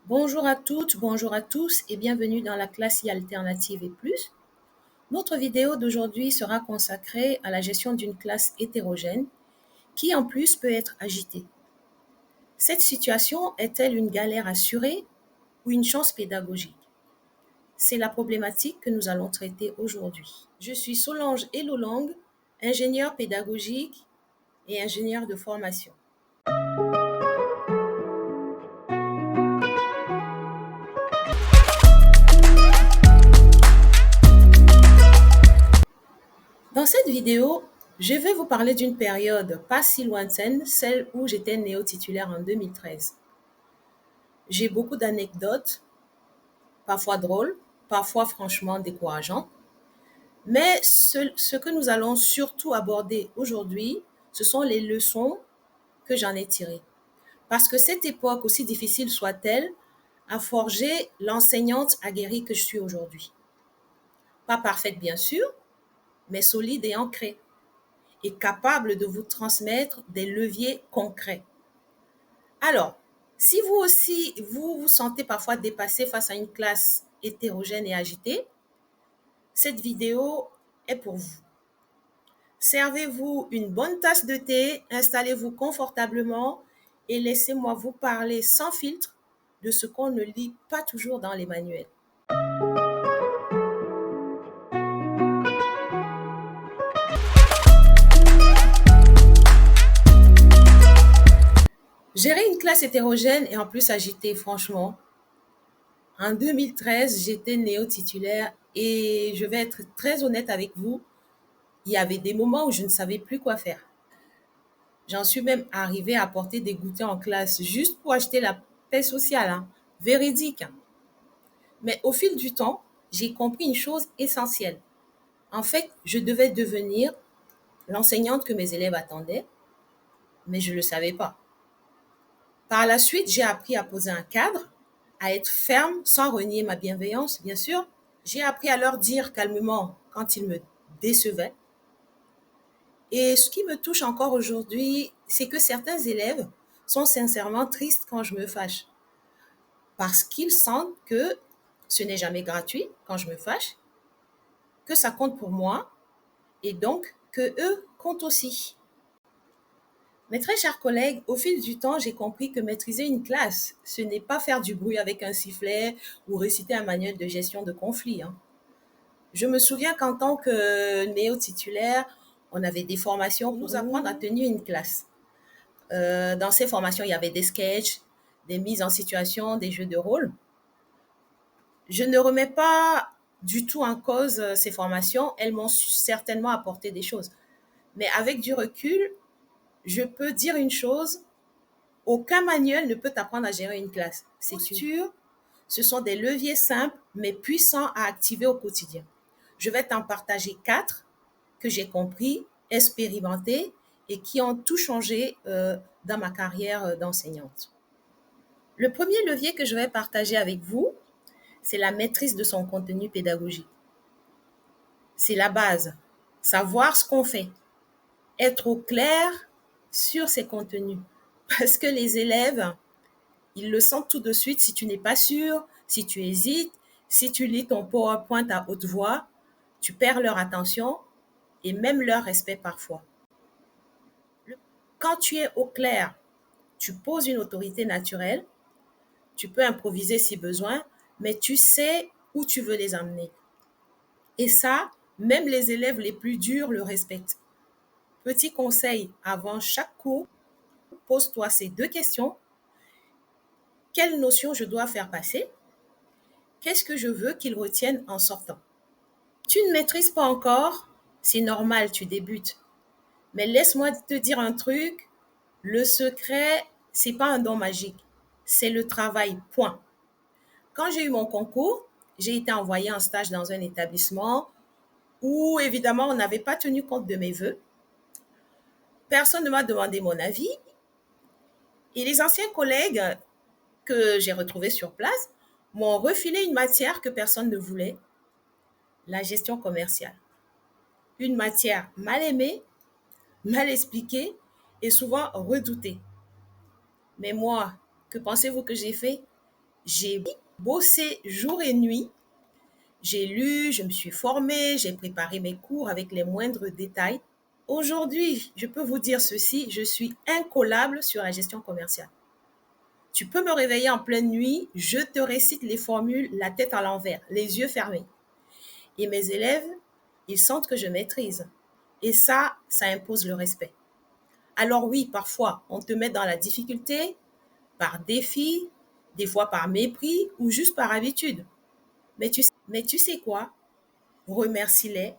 Bonjour à toutes, bonjour à tous et bienvenue dans la classe e-alternative et plus. Notre vidéo d'aujourd'hui sera consacrée à la gestion d'une classe hétérogène qui en plus peut être agitée. Cette situation est-elle une galère assurée ou une chance pédagogique? C'est la problématique que nous allons traiter aujourd'hui. Je suis Solange Elolang, ingénieure pédagogique et ingénieure de formation. Dans cette vidéo, je vais vous parler d'une période pas si lointaine, celle où j'étais néo-titulaire en 2013. J'ai beaucoup d'anecdotes, parfois drôles, parfois franchement décourageantes, mais ce que nous allons surtout aborder aujourd'hui, ce sont les leçons que j'en ai tirées. Parce que cette époque, aussi difficile soit-elle, a forgé l'enseignante aguerrie que je suis aujourd'hui. Pas parfaite bien sûr, mais solide et ancrée, et capable de vous transmettre des leviers concrets. Alors, si vous aussi, vous vous sentez parfois dépassé face à une classe hétérogène et agitée, cette vidéo est pour vous. Servez-vous une bonne tasse de thé, installez-vous confortablement et laissez-moi vous parler sans filtre de ce qu'on ne lit pas toujours dans les manuels. Gérer une classe hétérogène et en plus agitée, franchement, en 2013, j'étais néo-titulaire et je vais être très honnête avec vous, il y avait des moments où je ne savais plus quoi faire. J'en suis même arrivée à porter des goûters en classe juste pour acheter la paix sociale, hein, véridique. Mais au fil du temps, j'ai compris une chose essentielle. En fait, je devais devenir l'enseignante que mes élèves attendaient, mais je ne le savais pas. Par la suite, j'ai appris à poser un cadre, à être ferme sans renier ma bienveillance, bien sûr. J'ai appris à leur dire calmement quand ils me décevaient. Et ce qui me touche encore aujourd'hui, c'est que certains élèves sont sincèrement tristes quand je me fâche. Parce qu'ils sentent que ce n'est jamais gratuit quand je me fâche, que ça compte pour moi et donc que eux comptent aussi. Mes très chers collègues, au fil du temps, j'ai compris que maîtriser une classe, ce n'est pas faire du bruit avec un sifflet ou réciter un manuel de gestion de conflit, hein. Je me souviens qu'en tant que néo-titulaire, on avait des formations pour nous apprendre à tenir une classe. Dans ces formations, il y avait des sketchs, des mises en situation, des jeux de rôle. Je ne remets pas du tout en cause ces formations. Elles m'ont certainement apporté des choses. Mais avec du recul, je peux dire une chose, aucun manuel ne peut t'apprendre à gérer une classe. C'est sûr, ce sont des leviers simples mais puissants à activer au quotidien. Je vais t'en partager 4 que j'ai compris, expérimentés et qui ont tout changé dans ma carrière d'enseignante. Le premier levier que je vais partager avec vous, c'est la maîtrise de son contenu pédagogique. C'est la base. Savoir ce qu'on fait. Être au clair sur ses contenus. Parce que les élèves, ils le sentent tout de suite si tu n'es pas sûr, si tu hésites, si tu lis ton PowerPoint à haute voix, tu perds leur attention et même leur respect parfois. Quand tu es au clair, tu poses une autorité naturelle, tu peux improviser si besoin, mais tu sais où tu veux les emmener. Et ça, même les élèves les plus durs le respectent. Petit conseil, avant chaque cours, pose-toi ces 2 questions. Quelle notion je dois faire passer? Qu'est-ce que je veux qu'ils retiennent en sortant? Tu ne maîtrises pas encore, c'est normal, tu débutes. Mais laisse-moi te dire un truc, le secret, c'est pas un don magique, c'est le travail, point. Quand j'ai eu mon concours, j'ai été envoyée en stage dans un établissement où, évidemment, on n'avait pas tenu compte de mes vœux. Personne ne m'a demandé mon avis. Et les anciens collègues que j'ai retrouvés sur place m'ont refilé une matière que personne ne voulait, la gestion commerciale. Une matière mal aimée, mal expliquée et souvent redoutée. Mais moi, que pensez-vous que j'ai fait? J'ai bossé jour et nuit. J'ai lu, je me suis formée, j'ai préparé mes cours avec les moindres détails. Aujourd'hui, je peux vous dire ceci, je suis incollable sur la gestion commerciale. Tu peux me réveiller en pleine nuit, je te récite les formules, la tête à l'envers, les yeux fermés. Et mes élèves, ils sentent que je maîtrise. Et ça impose le respect. Alors oui, parfois, on te met dans la difficulté par défi, des fois par mépris ou juste par habitude. Mais tu sais quoi? Remercie-les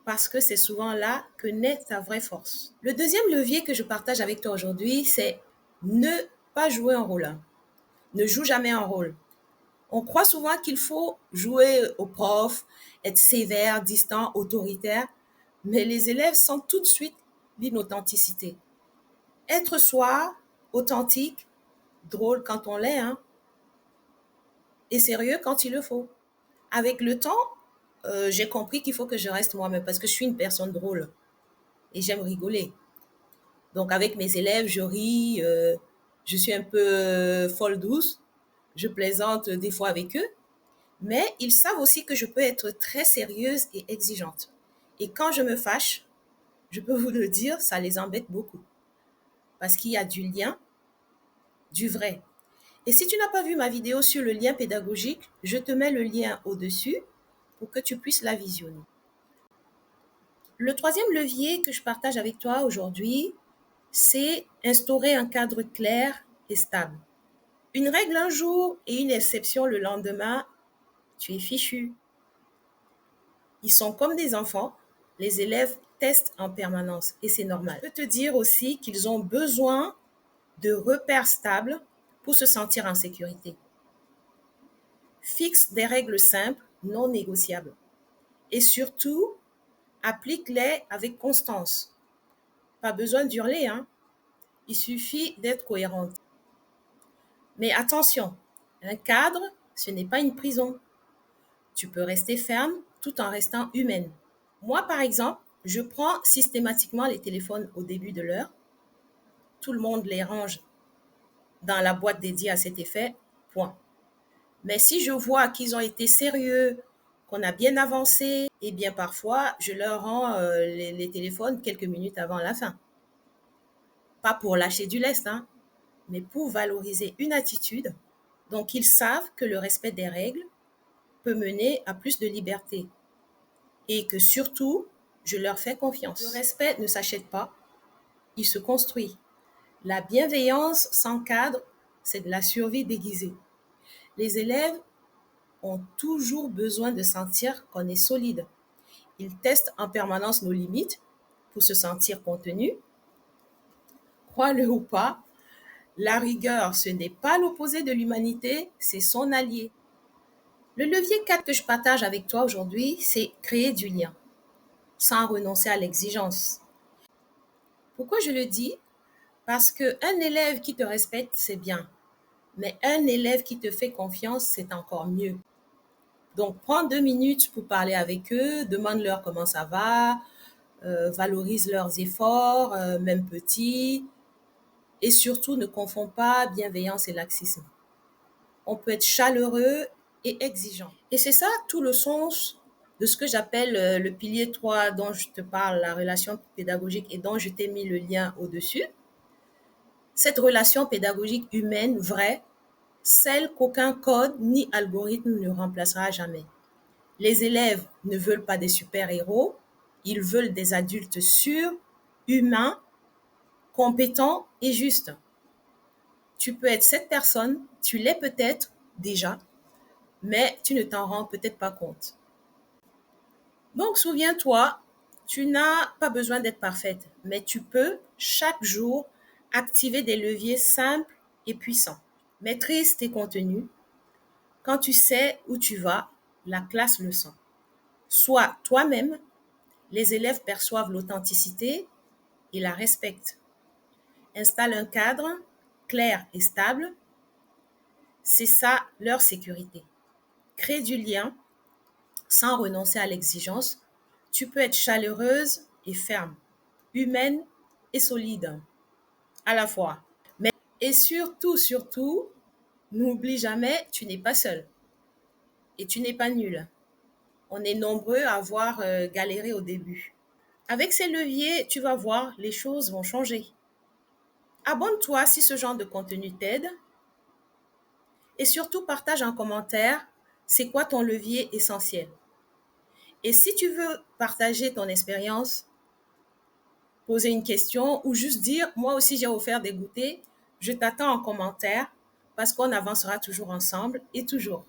parce que c'est souvent là que naît ta vraie force. Le deuxième levier que je partage avec toi aujourd'hui, c'est ne pas jouer un rôle. Ne joue jamais un rôle. On croit souvent qu'il faut jouer au prof, être sévère, distant, autoritaire, mais les élèves sentent tout de suite l'inauthenticité. Être soi, authentique, drôle quand on l'est, hein, et sérieux quand il le faut. Avec le temps, j'ai compris qu'il faut que je reste moi-même parce que je suis une personne drôle et j'aime rigoler. Donc avec mes élèves, je ris, je suis un peu folle douce, je plaisante des fois avec eux, mais ils savent aussi que je peux être très sérieuse et exigeante. Et quand je me fâche, je peux vous le dire, ça les embête beaucoup parce qu'il y a du lien, du vrai. Et si tu n'as pas vu ma vidéo sur le lien pédagogique, je te mets le lien au-dessus pour que tu puisses la visionner. Le troisième levier que je partage avec toi aujourd'hui, c'est instaurer un cadre clair et stable. Une règle un jour et une exception le lendemain, tu es fichu. Ils sont comme des enfants, les élèves testent en permanence et c'est normal. Je peux te dire aussi qu'ils ont besoin de repères stables pour se sentir en sécurité. Fixe des règles simples, non négociables. Et surtout, applique-les avec constance. Pas besoin d'hurler, hein. Il suffit d'être cohérente. Mais attention, un cadre, ce n'est pas une prison. Tu peux rester ferme tout en restant humaine. Moi, par exemple, je prends systématiquement les téléphones au début de l'heure. Tout le monde les range dans la boîte dédiée à cet effet, point. Mais si je vois qu'ils ont été sérieux, qu'on a bien avancé, eh bien parfois, je leur rends les téléphones quelques minutes avant la fin. Pas pour lâcher du lest, hein, mais pour valoriser une attitude. Donc, ils savent que le respect des règles peut mener à plus de liberté et que surtout, je leur fais confiance. Le respect ne s'achète pas, il se construit. La bienveillance sans cadre, c'est de la survie déguisée. Les élèves ont toujours besoin de sentir qu'on est solide. Ils testent en permanence nos limites pour se sentir contenus. Crois-le ou pas, la rigueur, ce n'est pas l'opposé de l'humanité, c'est son allié. Le levier 4 que je partage avec toi aujourd'hui, c'est créer du lien, sans renoncer à l'exigence. Pourquoi je le dis? Parce qu'un élève qui te respecte, c'est bien. Mais un élève qui te fait confiance, c'est encore mieux. Donc, prends 2 minutes pour parler avec eux, demande-leur comment ça va, valorise leurs efforts, même petits, et surtout ne confonds pas bienveillance et laxisme. On peut être chaleureux et exigeant. Et c'est ça tout le sens de ce que j'appelle le pilier 3 dont je te parle, la relation pédagogique et dont je t'ai mis le lien au-dessus. Cette relation pédagogique humaine, vraie, celle qu'aucun code ni algorithme ne remplacera jamais. Les élèves ne veulent pas des super-héros, ils veulent des adultes sûrs, humains, compétents et justes. Tu peux être cette personne, tu l'es peut-être déjà, mais tu ne t'en rends peut-être pas compte. Donc, souviens-toi, tu n'as pas besoin d'être parfaite, mais tu peux chaque jour activer des leviers simples et puissants. Maîtrise tes contenus. Quand tu sais où tu vas, la classe le sent. Sois toi-même, les élèves perçoivent l'authenticité et la respectent. Installe un cadre clair et stable, c'est ça leur sécurité. Crée du lien sans renoncer à l'exigence. Tu peux être chaleureuse et ferme, humaine et solide à la fois. Mais, et surtout, N'oublie jamais, tu n'es pas seul et tu n'es pas nul. On est nombreux à avoir galéré au début. Avec ces leviers, tu vas voir, les choses vont changer. Abonne-toi si ce genre de contenu t'aide et surtout partage en commentaire c'est quoi ton levier essentiel. Et si tu veux partager ton expérience, poser une question ou juste dire moi aussi j'ai offert des goûters, je t'attends en commentaire parce qu'on avancera toujours ensemble et toujours.